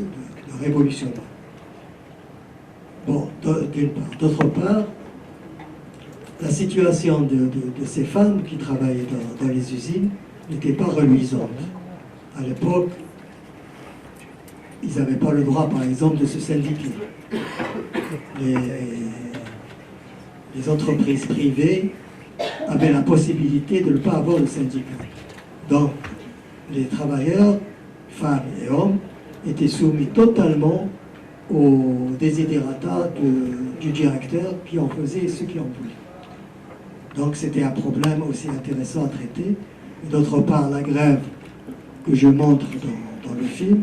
de révolutionnaire. Bon, d'une part. D'autre part, la situation de ces femmes qui travaillaient dans les usines n'était pas reluisante. À l'époque, ils n'avaient pas le droit, par exemple, de se syndiquer. Les entreprises privées avaient la possibilité de ne pas avoir de syndicat. Donc, les travailleurs, femmes et hommes, étaient soumis totalement aux desiderata du directeur qui en faisait ce qu'il en voulait. Donc c'était un problème aussi intéressant à traiter. D'autre part, la grève que je montre dans le film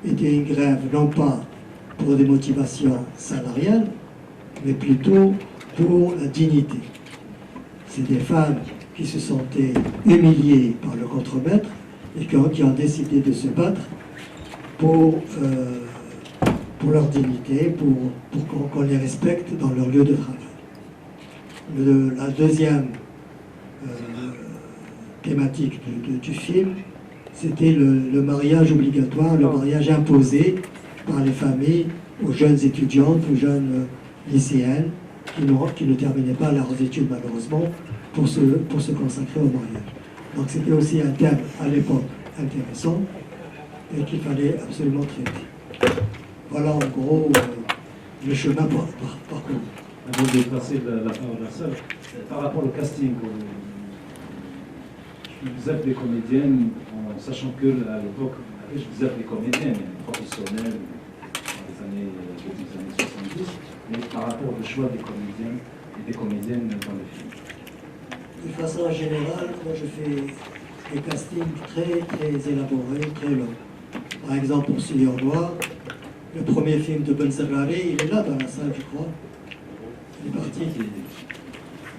était une grève non pas pour des motivations salariales, mais plutôt pour la dignité. C'est des femmes qui se sentaient humiliées par le contremaître et qui ont décidé de se battre pour leur dignité, pour qu'on les respecte dans leur lieu de travail. La deuxième thématique du film, c'était le mariage obligatoire, le mariage imposé par les familles aux jeunes étudiantes, aux jeunes lycéennes qui ne terminaient pas leurs études malheureusement pour se consacrer au mariage. Donc c'était aussi un thème à l'époque intéressant et qu'il fallait absolument traiter. Voilà en gros le chemin parcouru. Avant de passer la parole à la salle, par rapport au casting, vous êtes des comédiennes, en sachant que à l'époque, vous êtes des comédiennes professionnelles dans les années 70, mais par rapport au choix des comédiens et des comédiennes dans le film. De façon générale, moi je fais des castings très élaborés, très longs. Par exemple, pour Seigneur Noir, le premier film de Benzerrari, il est là dans la salle, je crois. Il est parti.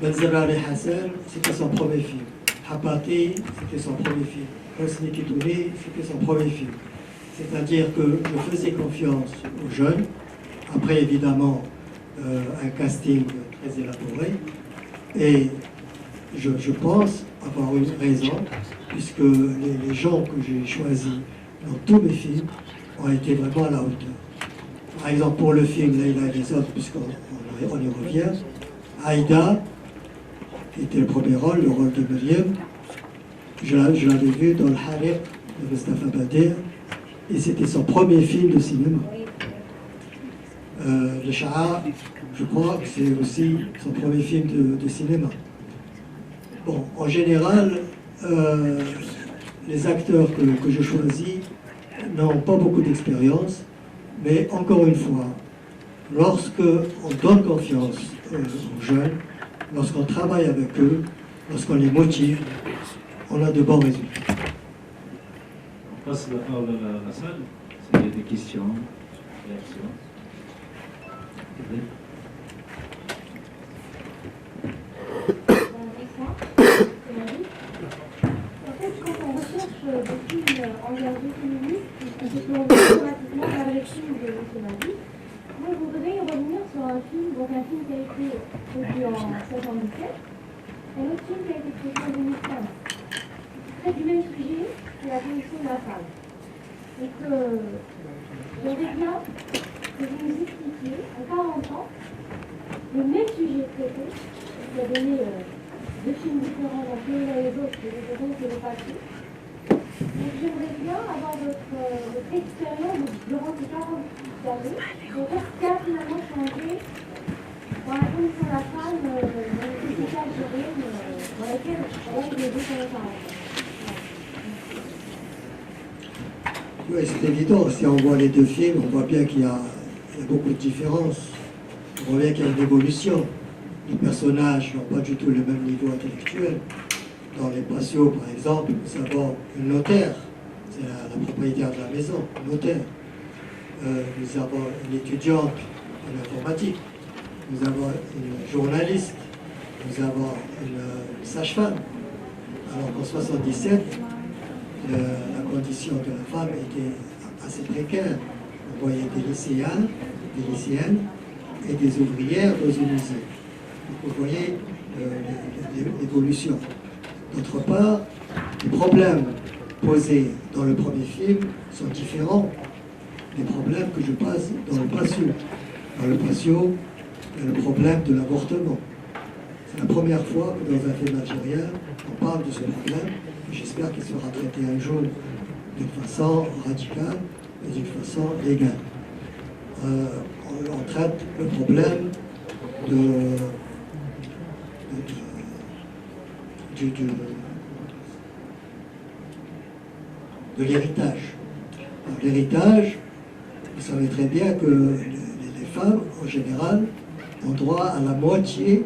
Benzerrari Hassan, c'était son premier film. Hapati, c'était son premier film. Hosni Kitouni, c'était son premier film. C'est-à-dire que je faisais confiance aux jeunes. Après, évidemment, un casting très élaboré. Et je pense avoir une raison, puisque les gens que j'ai choisis dans tous mes films ont été vraiment à la hauteur. Par exemple, pour le film Leïla et les autres, puisqu'on y revient, Aïda, qui était le premier rôle, le rôle de Myriam, je l'avais vu dans le Harir de Mustafa Bader, et c'était son premier film de cinéma. Le Sha'a, je crois que c'est aussi son premier film de cinéma. Bon, en général, les acteurs que je choisis n'ont pas beaucoup d'expérience, mais encore une fois, lorsqu'on donne confiance aux jeunes, lorsqu'on travaille avec eux, lorsqu'on les motive, on a de bons résultats. On passe la parole à la salle. S'il y a des questions, réactions. Des films engagés féministes, on se plonge automatiquement vers les films de Madi. Moi, je voudrais revenir sur un film qui a été produit en 1977, et un autre film qui a été produit en 2015. C'est du même sujet que la condition de la femme. Et que j'aimerais bien que vous nous expliquiez, en 40 ans, le même sujet traité, qui a donné deux films différents entre l'un et les autres, et les autres ne l'ont pas fait. Donc j'aimerais bien avoir votre expérience durant ces 40 années. Donc qu'est-ce qui a finalement changé dans la condition de la femme, dans les sociétés algériennes, dans lesquelles les deux sont parents? Oui, c'est évident. Si on voit les deux films, on voit bien qu'il y a beaucoup de différences. On voit bien qu'il y a une évolution. Les personnages n'ont pas du tout le même niveau intellectuel. Dans Les Patios, par exemple, nous avons une notaire, c'est la propriétaire de la maison, une notaire. Nous avons une étudiante en informatique, nous avons une journaliste, nous avons une sage-femme. Alors qu'en 1977, la condition de la femme était assez précaire. On voyait des lycéens, des lycéennes et des ouvrières dans une usine. Donc vous voyez l'évolution. D'autre part, les problèmes posés dans le premier film sont différents les problèmes que je passe dans le patio. Dans le patio, il y a le problème de l'avortement. C'est la première fois que dans un film algérien, on parle de ce problème. J'espère qu'il sera traité un jour d'une façon radicale et d'une façon légale. On traite le problème de l'héritage. L'héritage, vous savez très bien que les femmes, en général, ont droit à la moitié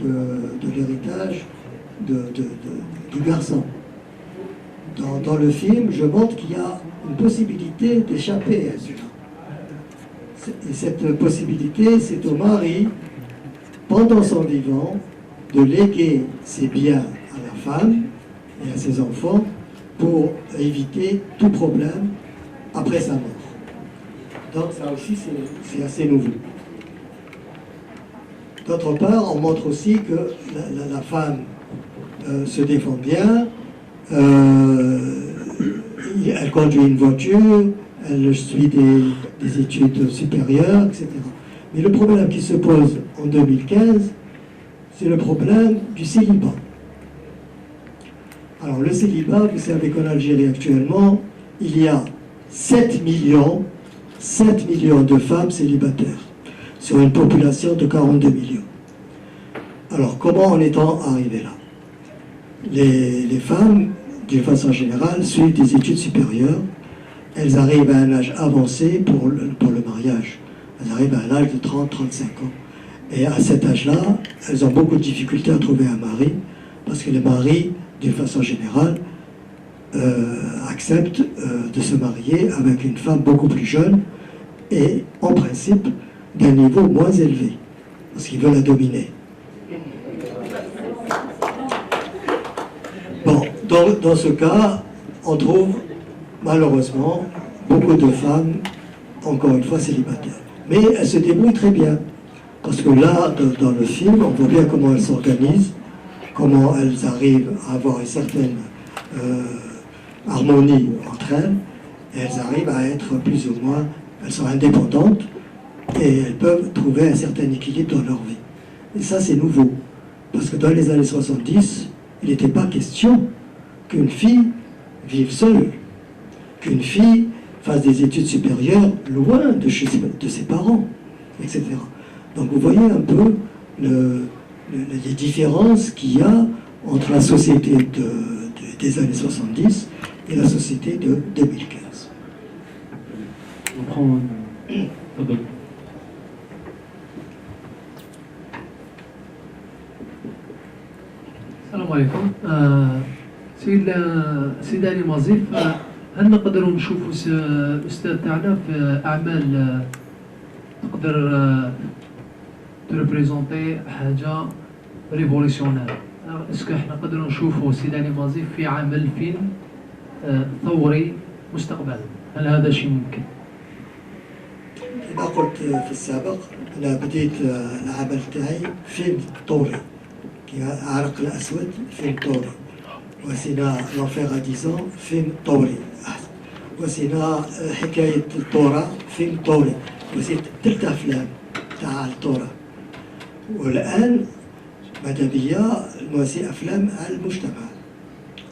de l'héritage du garçon. Dans le film, je montre qu'il y a une possibilité d'échapper à cela. Et cette possibilité, c'est au mari, pendant son vivant, de léguer ses biens à la femme et à ses enfants pour éviter tout problème après sa mort. Donc ça aussi, c'est assez nouveau. D'autre part, on montre aussi que la femme se défend bien, elle conduit une voiture, elle suit des études supérieures, etc. Mais le problème qui se pose en 2015, c'est le problème du célibat. Alors le célibat, vous savez qu'en Algérie actuellement, il y a 7 millions de femmes célibataires sur une population de 42 millions. Alors comment en est-on arrivé là? Les femmes, d'une façon générale, suivent des études supérieures. Elles arrivent à un âge avancé pour le mariage. Elles arrivent à un âge de 30-35 ans. Et à cet âge-là, elles ont beaucoup de difficultés à trouver un mari, parce que les maris, d'une façon générale, acceptent de se marier avec une femme beaucoup plus jeune et, en principe, d'un niveau moins élevé, parce qu'ils veulent la dominer. Bon, dans ce cas, on trouve malheureusement beaucoup de femmes, encore une fois, célibataires. Mais elles se débrouillent très bien. Parce que là, dans le film, on voit bien comment elles s'organisent, comment elles arrivent à avoir une certaine harmonie entre elles, et elles arrivent à être plus ou moins, elles sont indépendantes, et elles peuvent trouver un certain équilibre dans leur vie. Et ça, c'est nouveau. Parce que dans les années 70, il n'était pas question qu'une fille vive seule, qu'une fille fasse des études supérieures loin de ses parents, etc. Donc vous voyez un peu les différences qu'il y a entre la société des années 70 et la société de 2015. On prend... السلام عليكم. سيد علي مظيف، هل نقدروا نشوفوا أستاذ تاعنا في أعمال تقدر تريبريزونتي حاجة ريفوليسيونير؟ اسكو احنا نقدروا نشوفوا سيد علي مظيف في عمل فيلم ثوري مستقبلا؟ هل هذا شيء ممكن؟ كما قلت في السابق، أنا بديت العمل تاعي فيلم طوري، عرق الأسود فيلم طوري، وسينا لونفير ا 10 فيلم طوري، وسينا حكاية الطورة فيلم طوري، وسيت 3 أفلام تاع الطورة. والآن ماذا بيا نواسي أفلام على المجتمع،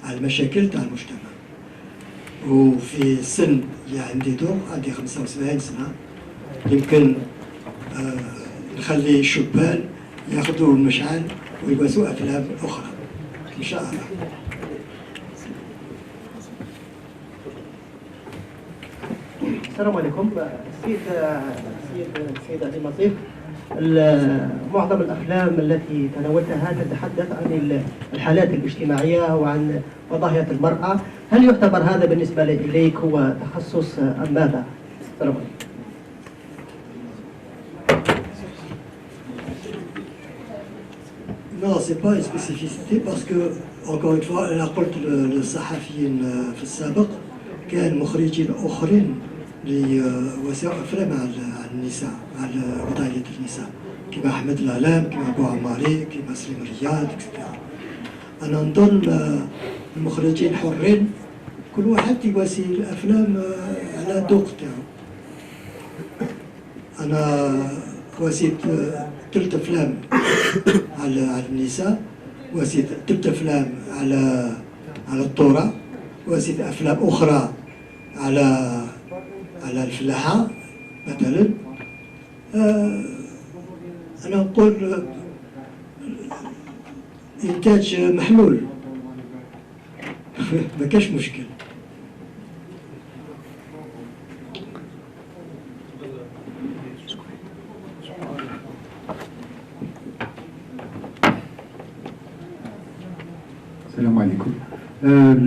على المشاكل تاع المجتمع. وفي السن اللي عندي دوك، عندي 75 سنة، يمكن نخلي الشبان ياخذوا المشعل ويبثوا أفلام أخرى إن شاء الله. السلام عليكم. السيد علي مظيف، معظم الأفلام التي تناولتها تتحدث عن الحالات الاجتماعية وعن وضعية المرأة. هل يعتبر هذا بالنسبة إليك هو تخصص أم ماذا؟ السلام عليكم. Non, c'est pas une spécificité parce que, encore une fois, أنا قلت للصحفيين في السابق كان مخرجين آخرين لوسائل أفلام على النساء، على وضعية النساء، كما أحمد العلام، كما أبو عماري، كما سليم الرياض، etc. أنا نظن المخرجين حرين، كل واحد يواسي الأفلام على الذوق تاعو. أنا وسيت ثلاث أفلام على النساء، وسيت ثلاث أفلام على الطورة، وسيت أفلام أخرى على الفلاحة مثلا. أنا نقول إنتاج محلول ما كاش مشكل. Salam alaikum.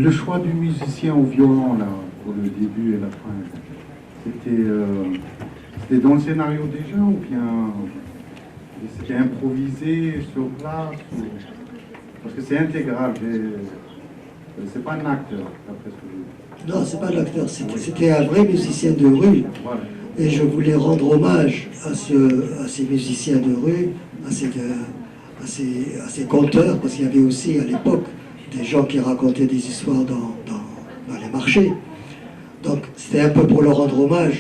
Le choix du musicien au violon là, pour le début et la fin, c'était dans le scénario déjà ou bien c'était improvisé sur place Parce que c'est intégral, c'est pas un acteur, d'après ce que je... Non, c'est pas l'acteur, c'était un vrai musicien de rue. Voilà. Et je voulais rendre hommage à ces musiciens de rue, à ces conteurs, parce qu'il y avait aussi à l'époque des gens qui racontaient des histoires dans les marchés. Donc c'était un peu pour leur rendre hommage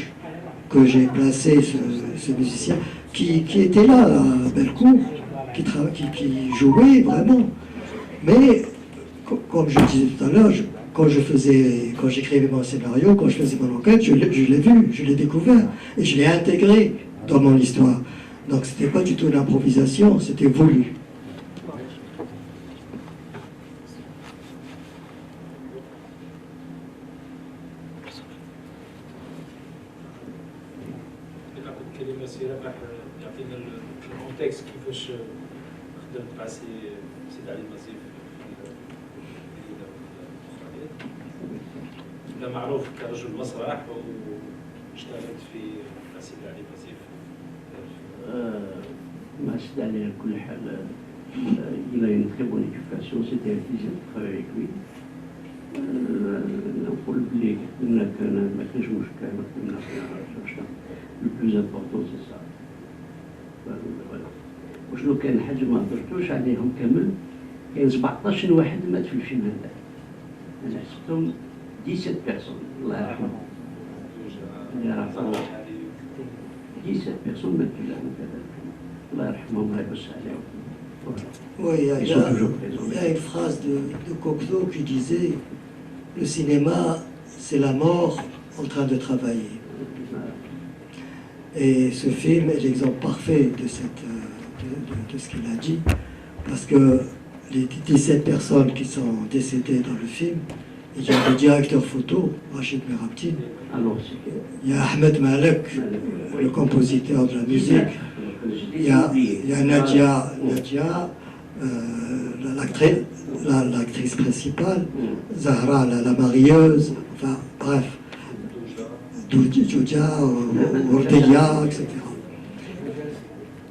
que j'ai placé ce musicien qui était là à Bellecour, qui jouait vraiment. Mais comme je disais tout à l'heure, quand j'écrivais mon scénario, quand je faisais mon enquête, je l'ai vu, je l'ai découvert et je l'ai intégré dans mon histoire. Donc c'était pas du tout une improvisation, c'était voulu. الكونتكست كيفاش خدمت مع سي علي مزيف لا معروف كرجل مسرح واشتغلت في مع سي علي مزيف. مع سي علي على كل حال il a une très bonne éducation, c'était un plaisir de travailler avec lui. نقول بلي ما كانش مشكل، le plus important c'est ça. وشنو كان حاجه ما هضرتوش عليهم كامل، كاين 17 واحد مات في الفيلم هذا، انا حسبتهم 17 بيرسون الله يرحمهم. الله يرحمهم 17 بيرسون ماتوا في هذا الفيلم، الله يرحمهم الله يوسع عليهم. Oui, il y a une phrase de Cocteau qui disait « Le cinéma, c'est la mort en train de travailler ». Et ce film est l'exemple parfait de ce qu'il a dit, parce que les 17 personnes qui sont décédées dans le film, il y a le directeur photo, Rachid Merabtine, il y a Ahmed Malek, le compositeur de la musique, il y a Nadia, l'actrice principale, Zahra, la marieuse, enfin bref, Djouja, Ordelia, etc.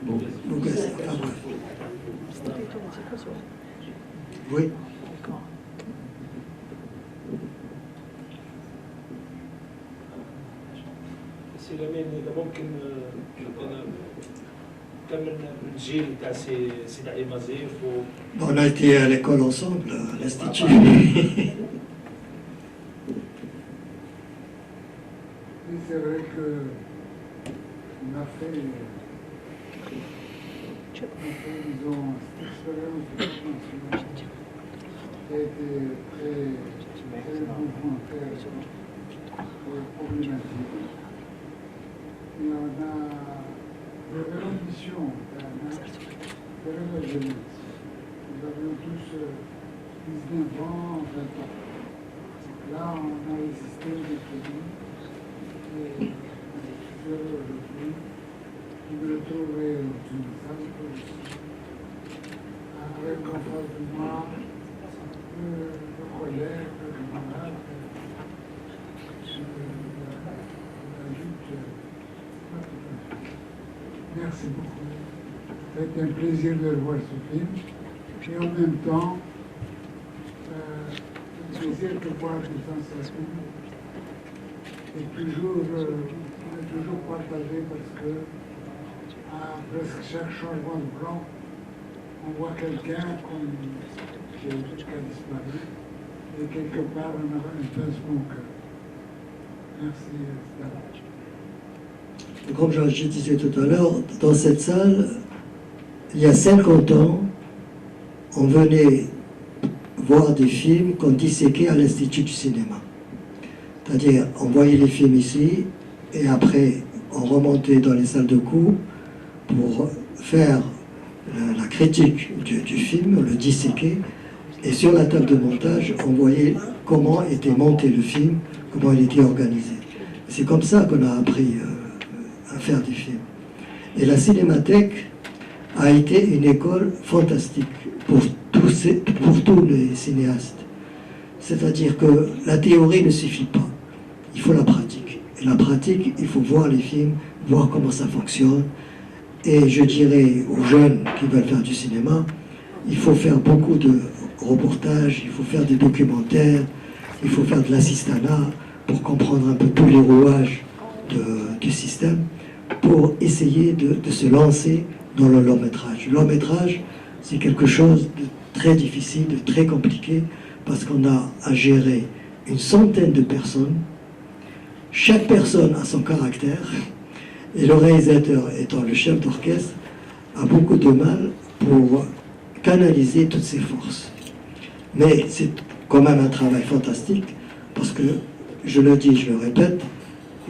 Donc, enfin, bref. Oui. سي لامين اذا ممكن انا كمل الجيل تاع سي علي مزيف On a été à l'école ensemble, à l'Institut. Oui, c'est vrai qu'on a fait, disons, cette expérience de formation qui a été très mouvementée, très problématique. Et on a de l'ambition vers la jeunesse. Nous avions tous 19 ans, 20 ans. Là, on a résisté au crédit. Et je me retrouvais dans une salle avec en face de moi le collègue, le camarade, Merci beaucoup. C'est un plaisir de voir ce film et en même temps un plaisir de voir des sensations. Et toujours, on est toujours partagé parce que à presque chaque changement de plan, on voit quelqu'un qui a disparu et quelque part on a un pincement au cœur. Merci. Comme je disais tout à l'heure, dans cette salle, il y a 50 ans, on venait voir des films qu'on disséquait à l'Institut du cinéma. C'est-à-dire, on voyait les films ici, et après, on remontait dans les salles de cours pour faire la critique du film, le disséquer, et sur la table de montage, on voyait comment était monté le film, comment il était organisé. C'est comme ça qu'on a appris à faire des films. Et la Cinémathèque a été une école fantastique pour tous les cinéastes. C'est-à-dire que la théorie ne suffit pas, il faut la pratique. Et la pratique, il faut voir les films, voir comment ça fonctionne. Et je dirais aux jeunes qui veulent faire du cinéma, il faut faire beaucoup de reportages, il faut faire des documentaires, il faut faire de l'assistanat pour comprendre un peu tous les rouages du système, pour essayer de se lancer dans le long métrage. Le long métrage, c'est quelque chose de très difficile, de très compliqué, parce qu'on a à gérer une centaine de personnes. Chaque personne a son caractère, et le réalisateur, étant le chef d'orchestre, a beaucoup de mal pour canaliser toutes ses forces. Mais c'est quand même un travail fantastique, parce que, je le dis, je le répète,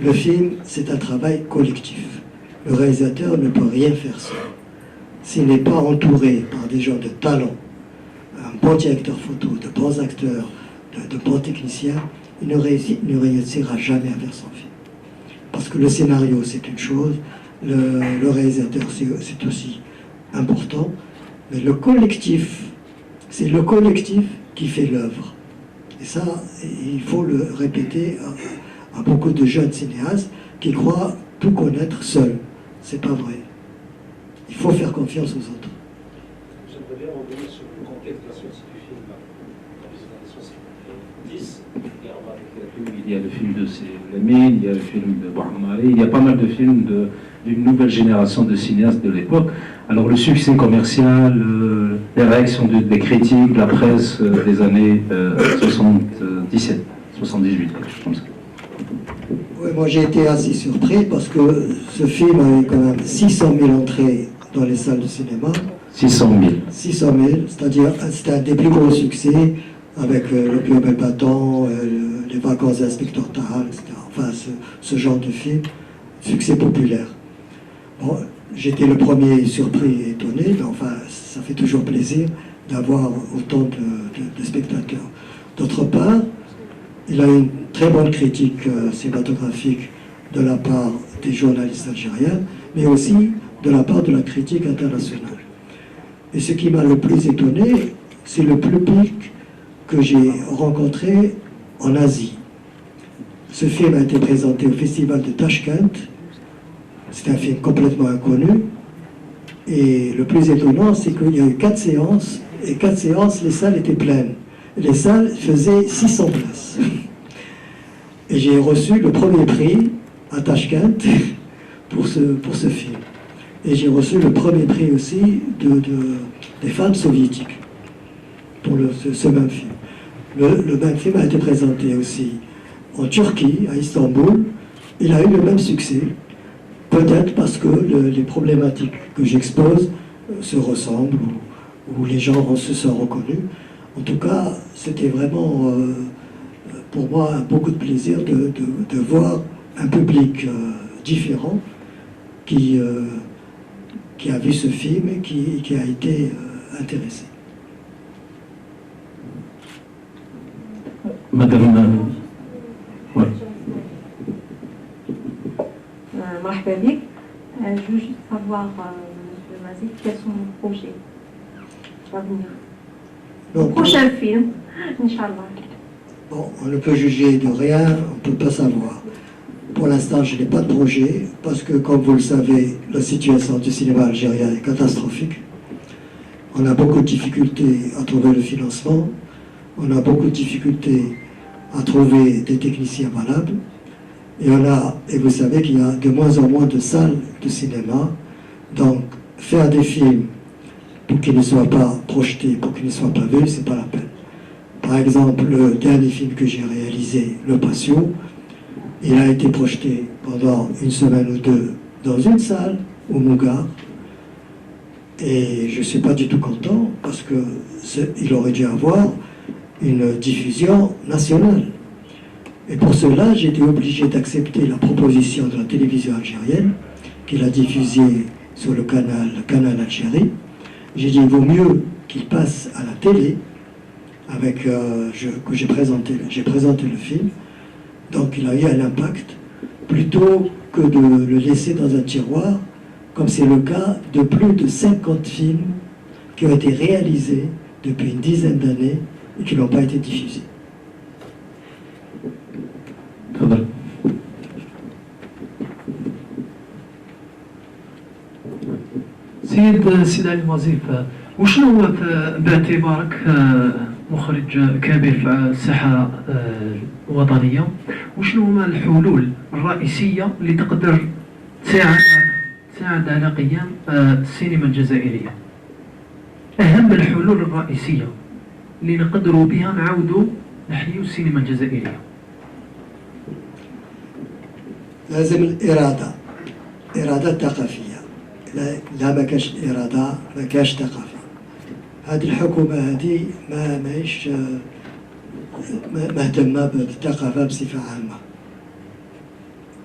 le film, c'est un travail collectif. Le réalisateur ne peut rien faire seul. S'il n'est pas entouré par des gens de talent, un bon directeur photo, de bons acteurs, de bons techniciens, il ne réussira jamais à faire son film. Parce que le scénario, c'est une chose, le réalisateur, c'est aussi important, mais le collectif, c'est le collectif qui fait l'œuvre. Et ça, il faut le répéter à beaucoup de jeunes cinéastes qui croient tout connaître seuls. C'est pas vrai. Il faut faire confiance aux autres. J'aimerais bien revenir sur le contexte de la sortie du film. Dans les années 70, il y a le film de Lamine, il y a le film de Bouhamari, il y a pas mal de films d'une nouvelle génération de cinéastes de l'époque. Alors le succès commercial, les réactions des critiques, la presse des années 77, 78, quelque chose comme ça. Oui, moi j'ai été assez surpris parce que ce film a eu quand même 600 000 entrées dans les salles de cinéma. 600 000. 600 000, c'est-à-dire c'était un des plus gros succès avec l'Opium et le bâton, les vacances d'inspecteur Tahal, etc. Enfin, ce genre de film, succès populaire. Bon, j'étais le premier surpris et étonné, mais enfin, ça fait toujours plaisir d'avoir autant de spectateurs. D'autre part, il a une très bonne critique cinématographique de la part des journalistes algériens, mais aussi de la part de la critique internationale. Et ce qui m'a le plus étonné, c'est le public que j'ai rencontré en Asie. Ce film a été présenté au festival de Tashkent. C'est un film complètement inconnu. Et le plus étonnant, c'est qu'il y a eu 4 séances, et 4 séances, les salles étaient pleines. Les salles faisaient 600 places. Et j'ai reçu le premier prix à Tashkent pour ce film. Et j'ai reçu le premier prix aussi des femmes soviétiques pour ce même film. Le même film a été présenté aussi en Turquie, à Istanbul. Il a eu le même succès, peut-être parce que les problématiques que j'expose se ressemblent, ou les gens se sont reconnus. En tout cas, c'était vraiment pour moi beaucoup de plaisir de voir un public différent qui a vu ce film et qui a été intéressé. Madame, ouais. مرحبا بك. Je veux juste savoir, M. Mazik, quels sont vos projets à venir. Donc, Prochain film, Inch'Allah. bon, on ne peut juger de rien, on ne peut pas savoir. Pour l'instant, je n'ai pas de projet, parce que, comme vous le savez, la situation du cinéma algérien est catastrophique. On a beaucoup de difficultés à trouver le financement, on a beaucoup de difficultés à trouver des techniciens valables, et vous savez qu'il y a de moins en moins de salles de cinéma, donc faire des films pour qu'ils ne soient pas projetés, pour qu'ils ne soient pas vus, c'est pas la peine. Par exemple, le dernier film que j'ai réalisé, Le Patio, il a été projeté pendant une semaine ou deux dans une salle au Mougar. Et je ne suis pas du tout content parce qu'il aurait dû avoir une diffusion nationale. Et pour cela, j'ai été obligé d'accepter la proposition de la télévision algérienne, qu'il a diffusée sur le canal Algérie. J'ai dit, il vaut mieux qu'il passe à la télé, que j'ai présenté le film. Donc il a eu un impact, plutôt que de le laisser dans un tiroir, comme c'est le cas de plus de 50 films qui ont été réalisés depuis une dizaine d'années et qui n'ont pas été diffusés. تفضل. سيد علي الوظيف، وشنو هو باعتبارك مخرج كبير في الساحة الوطنية، وشنو هما الحلول الرئيسية اللي تقدر تساعد على قيام السينما الجزائرية؟ أهم الحلول الرئيسية اللي نقدروا بها نعاودوا نحيوا السينما الجزائرية. لازم إرادة ثقافية. لا ما كاش إرادة ما كاش ثقافة. هذه الحكومة هذه ماهيش مهتمة بالثقافة بصفة عامة.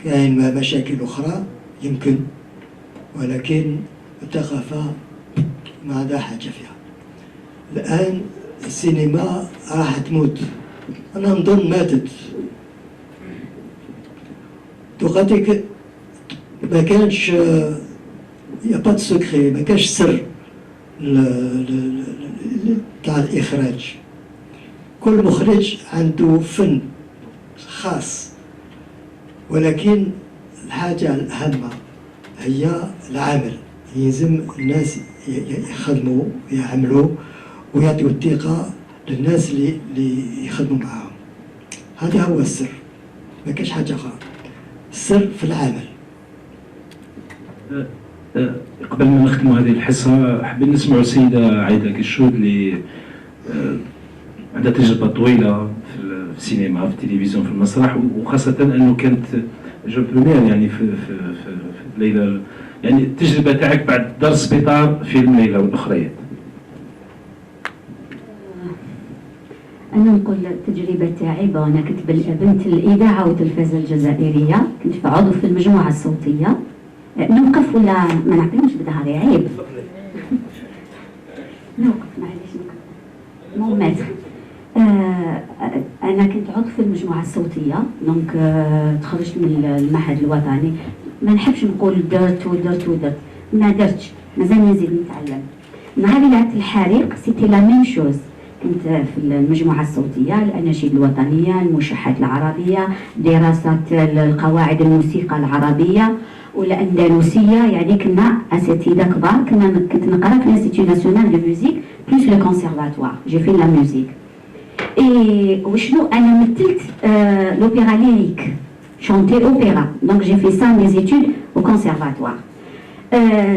كاين مشاكل أخرى يمكن، ولكن الثقافة ما عندها حاجة فيها. الآن السينما راح تموت، أنا نظن ماتت. دوقاتيك ما كانش يا با دو سكري، ما كانش سر تاع الإخراج. كل مخرج عنده فن خاص، ولكن الحاجة الأهم هي العمل. يلزم الناس يخدموا يعملوا ويعطيوا الثقة للناس اللي يخدموا معاهم. هذا هو السر، ما كاش حاجة أخرى. السر في العمل. قبل ما نختموا هذه الحصة حابين نسمعوا السيدة عايدة كشود اللي عندها تجربة طويلة في السينما، في التلفزيون، في المسرح، وخاصة أنه كانت جو بروميير يعني في ليلى، يعني التجربة تاعك بعد دار سبيطار فيلم ليلى والأخريات. أنا نقول التجربة تاعي أنا كنت بنت الإذاعة والتلفزة الجزائرية، كنت عضو في المجموعة الصوتية. نوقف ولا ما نعطيهمش بظهري عيب؟ نوقف معليش نوقف. مو ماتر. أنا كنت عضو في المجموعة الصوتية، دونك تخرجت من المعهد الوطني. ما نحبش نقول درت ودرت ودرت، ما درتش، مازال نزيد نتعلم. نهار اللي عدت الحريق سيتي لا ميم شوز. كنت في المجموعة الصوتية، الأناشيد الوطنية، الموشحات العربية، دراسة القواعد الموسيقى العربية والأندلسية. يعني كنا أساتذة كبار، كنت نقرا في الانستيتيو ناسيونال دو ميوزيك بلوس لو كونسيرفاتوار، جي في لا ميوزيك. اي وشنو انا مثلت لوبيرا ليريك، شونتي اوبيرا، دونك جي في سا مي زيتود او كونسيرفاتوار.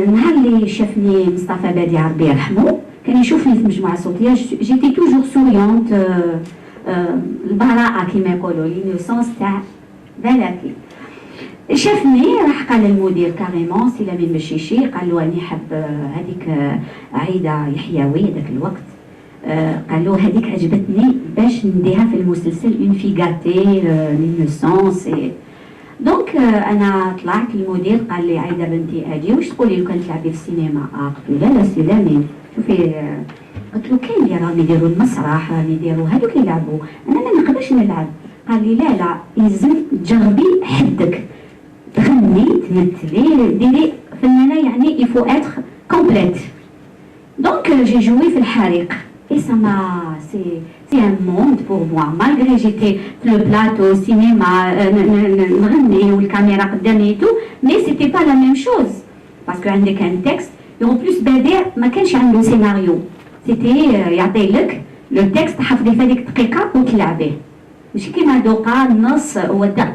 نهار اللي شافني مصطفى بادي ربي يرحمه، كان يشوفني في المجموعة الصوتية، جيتي توجور سوريونت، البراءة كيما يقولوا، لينوسونس تاع بلاكي. شافني راح قال للمدير كاريمون سي لامين مشيشي، قال له راني حاب هذيك عايدة يحيوي هذاك الوقت، قال له هذيك عجبتني باش نديها في المسلسل اون في غاتي لينوسونس. دونك انا طلعت للمدير، قال لي عايدة بنتي اجي واش تقولي لو كان تلعبي في السينما؟ قلت له لا سي لامين شوفي، قلت له كاين اللي راهم يديروا المسرح، راهم يديروا هذوك يلعبوا، انا ما نقدرش نلعب. قال لي لا يلزم تجربي حدك، تغني تمثلي ديري فنانة، يعني il faut être complète. Donc j'ai joué في الحريق et ça m'a c'est un monde pour moi, malgré j'étais في le plateau cinéma نغني والكاميرا قدامي تو، mais c'était pas la même chose parce que عندك un texte et en plus بديع ما كانش عنده سيناريو، c'était يعطي لك لو تكست حفظي في هذيك الدقيقة وتلعبيه، ماشي كيما دوقا النص ودع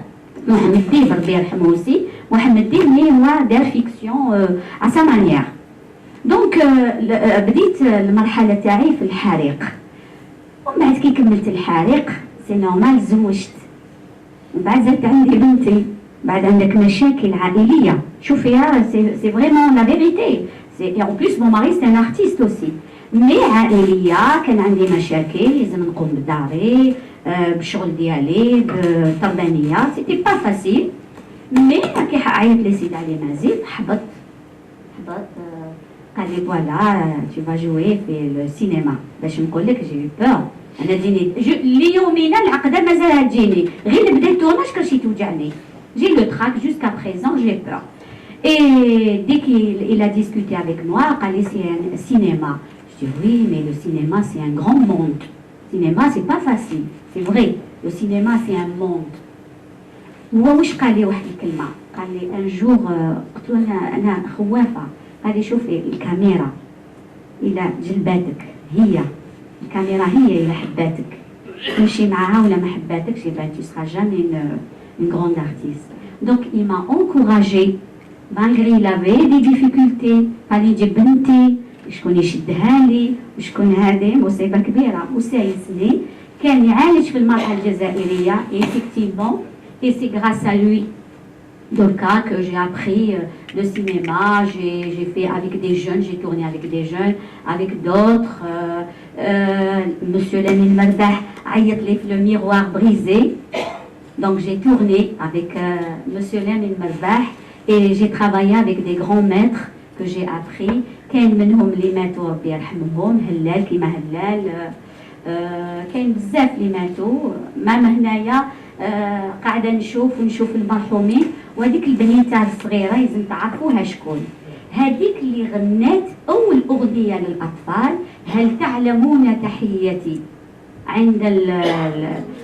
محمد ديب ربي يرحمه aussi. محمد ديب اللي هو دار فيكسيون à sa manière. دونك بديت المرحلة تاعي في الحريق، ومن بعد كي كملت الحريق سي نورمال زوجت، من بعد زادت عندي بنتي بعد عندك مشاكل عائلية شوفيها c'est vraiment la vérité et en plus mon mari c'est un artiste aussi mais عائلية كان عندي مشاكل لازم نقوم بداري بالشغل ديالي بالتربانية c'était pas facile mais كي عيط لي سيدي علي مازيد حبط قال لي فوالا tu vas jouer في السينما باش نقول لك جي بور انا تجيني ليومين العقده مازال تجيني غير بدا التورناج كرشي توجعني j'ai le trac jusqu'à présent j'ai peur et dès qu'il a discuté avec moi قال لي c'est un cinéma je dis oui mais le cinéma c'est un grand monde le cinéma c'est pas facile c'est vrai le cinéma c'est un monde هو واش قال لي واحد الكلمه قال لي un jour قلت له انا خوافه قال لي شوفي الكاميرا الى جلباتك هي الكاميرا هي الى حباتك تمشي معها ولا ما حباتكش يبقى tu seras jamais une grande artiste donc il m'a encouragée malgré il avait des difficultés قال لي جيب بنتي شكون يشدها لي وشكون هذه مصيبه كبيره وسايسني كان يعالج في المرأة الجزائرية et effectivement et c'est grâce à lui Dorka que j'ai appris le cinéma, j'ai fait avec des jeunes, j'ai tourné avec des jeunes, avec d'autres. Monsieur Lamine Mardah ayat le miroir brisé. Donc j'ai tourné avec Monsieur Lamine Mardah et j'ai travaillé avec des grands maîtres que j'ai appris. كاين منهم اللي ماتوا ربي يرحمهم هلال كيما هلال كاين بزاف اللي ماتوا مام هنايا قاعده نشوف المرحومين وهذيك البنيته الصغيره لازم تعرفوها شكون هذيك اللي غنات اول اغنيه للاطفال هل تعلمون تحيتي عند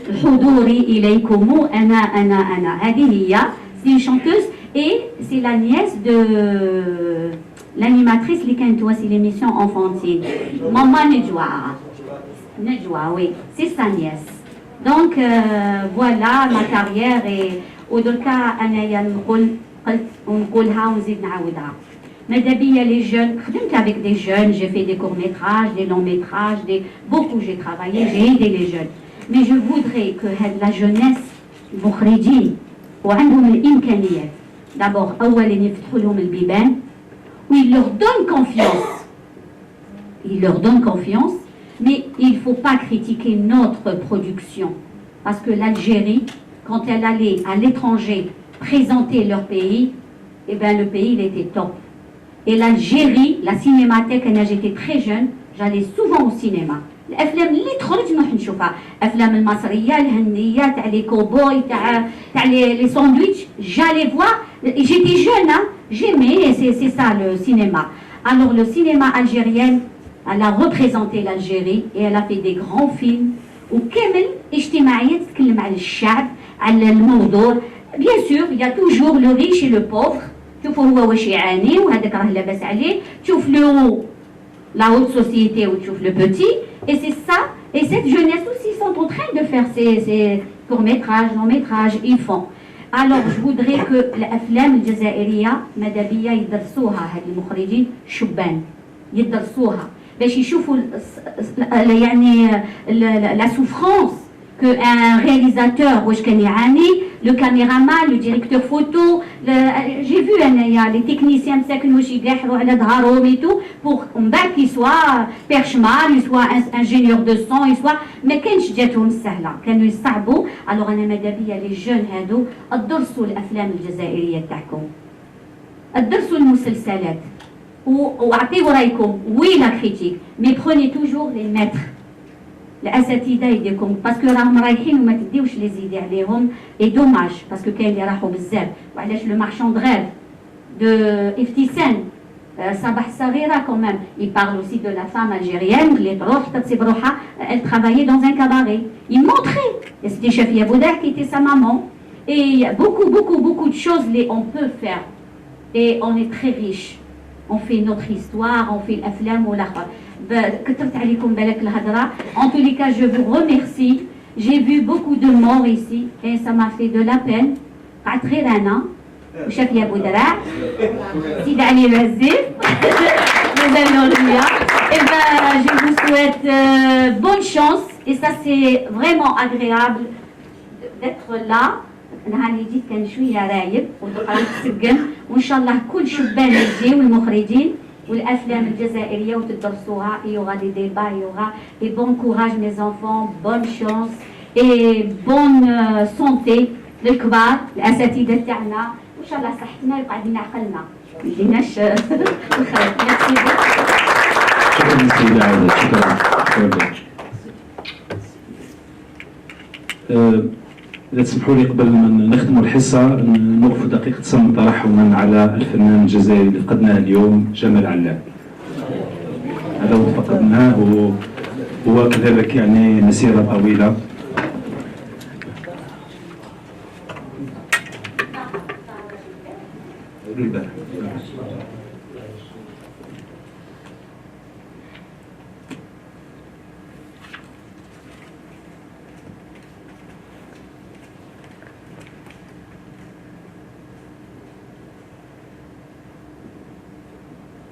الحضور اليكم انا هذه هي سي شانتوز et c'est la nièce de l'animatrice اللي كانت تواسي l'émission enfantine ماما نجوى oui c'est sa nièce donc voilà ma carrière et ودركا انايا نقولها ونزيد نعاودها ماذا بيا لي جون خدمت avec des jeunes j'ai fait des courts métrages des longs métrages beaucoup j'ai travaillé j'ai aidé les jeunes mais je voudrais que هاد la jeunesse مخرجين وعندهم الامكانيات d'abord اولا يفتحوا لهم البيبان où ils leur donnent confiance mais il ne faut pas critiquer notre production parce que l'Algérie quand elle allait à l'étranger présenter leur pays, eh ben le pays il était top. Et l'Algérie, la cinémathèque, quand j'étais très jeune, j'allais souvent au cinéma. الافلام اللي تخرج نروح نشوفها افلام المصريه الهنديه تاع لي كوبوي تاع لي ساندويتش j'allais voir j'étais jeune hein j'aimais c'est ça le cinéma alors le cinéma algérien elle a représenté l'Algérie et elle a fait des grands films وكامل اجتماعيه تتكلم على الشعب على الموضوع bien sûr il y a toujours le riche et le pauvre تشوفوا هو واش يعاني وهذاك راه لاباس عليه تشوف لو la haute société ou تشوف le petit et c'est ça et cette jeunesse aussi sont en train de faire ces courts-métrages longs-métrages ils font alors je voudrais que الافلام الجزائريه ماذا بيا يدرسوها هاد المخرجين شبان يدرسوها باش يشوفوا يعني la souffrance qu'un réalisateur واش كان يعاني le caméraman le directeur photo j'ai vu انايا les techniciens مساكن واش يقاحروا على ظهرهم et tout pour من بعد كي soit perchman soit ingénieur de son soit ما كانش جاتهم سهله كانوا يصعبوا alors انا ماذا بيا لي جون هادو ادرسوا الافلام الجزائريه تاعكم ادرسوا المسلسلات واعطيوا رايكم وي لا كريتيك مي بروني توجور لي ماتر الاساتذه يديكم باسكو راهم رايحين وما تديوش لي زيدي عليهم اي دوماج باسكو كاين اللي راحوا بزاف وعلاش لو مارشون دو غيف دو افتيسان صباح صغيره كومام il parle aussi de la femme algérienne اللي تروح تتصيب روحها elle travaillait dans un cabaret il montrait et c'était Chafia Bouda qui était sa maman et il y a beaucoup de choses les on peut faire et on est très riche on fait notre histoire on fait الافلام والاخر كثرت عليكم بالك الهضره en tous les cas je vous remercie j'ai vu beaucoup de morts ici et ça m'a fait de la peine قعدت غير انا وشافيه بودراع سيد علي العزيز مازال نوريا et ben je vous souhaite bonne chance et ça c'est vraiment agréable d'être là نهار اللي جيت كان شويه رايب والقران تسقم، وان شاء الله كل شبان يجيو والمخرجين والافلام الجزائريه وتدرسوها. يوغا دي ديبا، يوغا اي بون كوراج مي زونفون، بون شونس اي بون سونتي للكبار الاساتذه تاعنا، وان شاء الله صحتنا يقعد لنا عقلنا ما يجيناش الخير. شكرا سيدة عادة، شكرا. إذا تسمحوا لي قبل ما نختموا الحصة نوقف دقيقة صمت ترحما على الفنان الجزائري اللي فقدناه اليوم، جمال علام. هذا هو فقدناه، هو كذلك يعني مسيرة طويلة.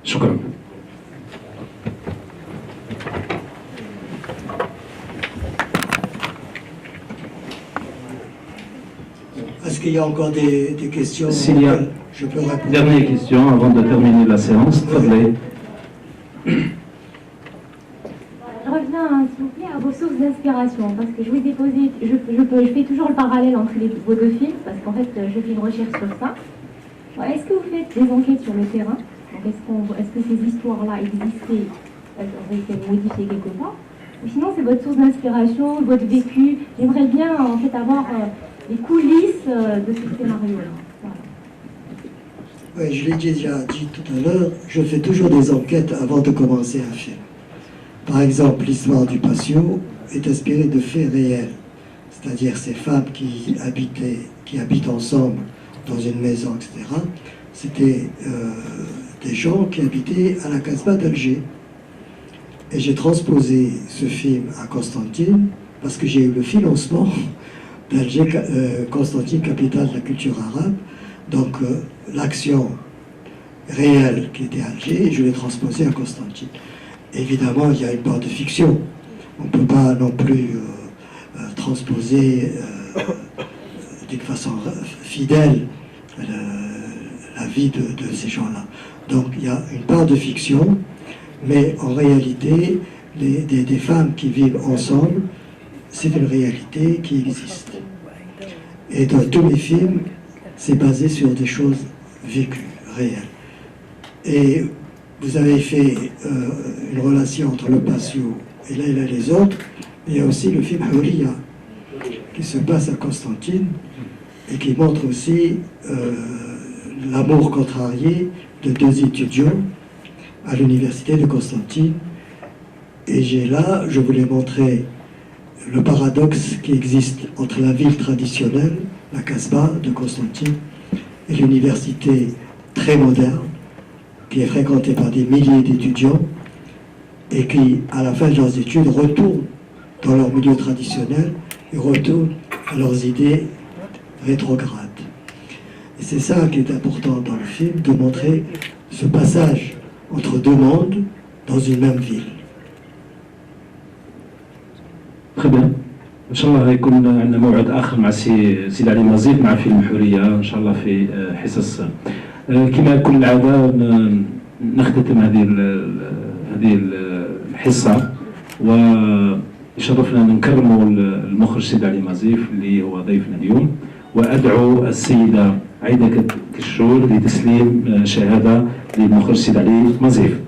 شكرا. Est-ce qu'il y a encore des questions? S'il y a je peux répondre. Dernière question avant de terminer la séance. Tfadlé. Je reviens, s'il vous plaît, à vos sources d'inspiration, parce que je vous ai posé, je fais toujours le parallèle entre vos deux films, parce qu'en fait, je fais une recherche sur ça. Ouais, est-ce que vous faites des enquêtes sur le terrain? Est-ce que ces histoires-là existaient, ont été modifiées quelque part? Ou sinon, c'est votre source d'inspiration, votre vécu. J'aimerais bien, en fait, avoir les coulisses de ce scénario-là. Voilà. Oui, je l'ai déjà dit tout à l'heure, je fais toujours des enquêtes avant de commencer un film. Par exemple, l'histoire du patio est inspirée de faits réels, c'est-à-dire ces femmes qui habitent ensemble dans une maison, etc. C'était des gens qui habitaient à la Casbah d'Alger. Et j'ai transposé ce film à Constantine parce que j'ai eu le financement d'Alger, Constantine, capitale de la culture arabe. Donc l'action réelle qui était à Alger, je l'ai transposée à Constantine. Évidemment, il y a une part de fiction. On ne peut pas non plus transposer d'une façon fidèle la vie de ces gens-là. Donc il y a une part de fiction, mais en réalité, des femmes qui vivent ensemble, c'est une réalité qui existe. Et dans tous mes films, c'est basé sur des choses vécues, réelles. Et vous avez fait une relation entre le patio et là et les autres. Il y a aussi le film Houria, qui se passe à Constantine et qui montre aussi l'amour contrarié de deux étudiants à l'université de Constantine. Et je voulais montrer le paradoxe qui existe entre la ville traditionnelle, la Casbah de Constantine, et l'université très moderne, qui est fréquentée par des milliers d'étudiants, et qui, à la fin de leurs études, retournent dans leur milieu traditionnel et retournent à leurs idées rétrogrades. Et c'est ça qui est important dans le film, de montrer ce passage entre deux mondes dans une même ville. Très bien. ان شاء الله يكون عندنا موعد اخر مع سي علي مزيد مع فيلم حوريه ان شاء الله في حصص. كما كل العاده نختتم هذه الحصه ويشرفنا نكرموا المخرج سيد علي مزيف اللي هو ضيفنا اليوم، وادعو السيده عايده كشور لتسليم شهاده للمخرج سيد علي مزيف.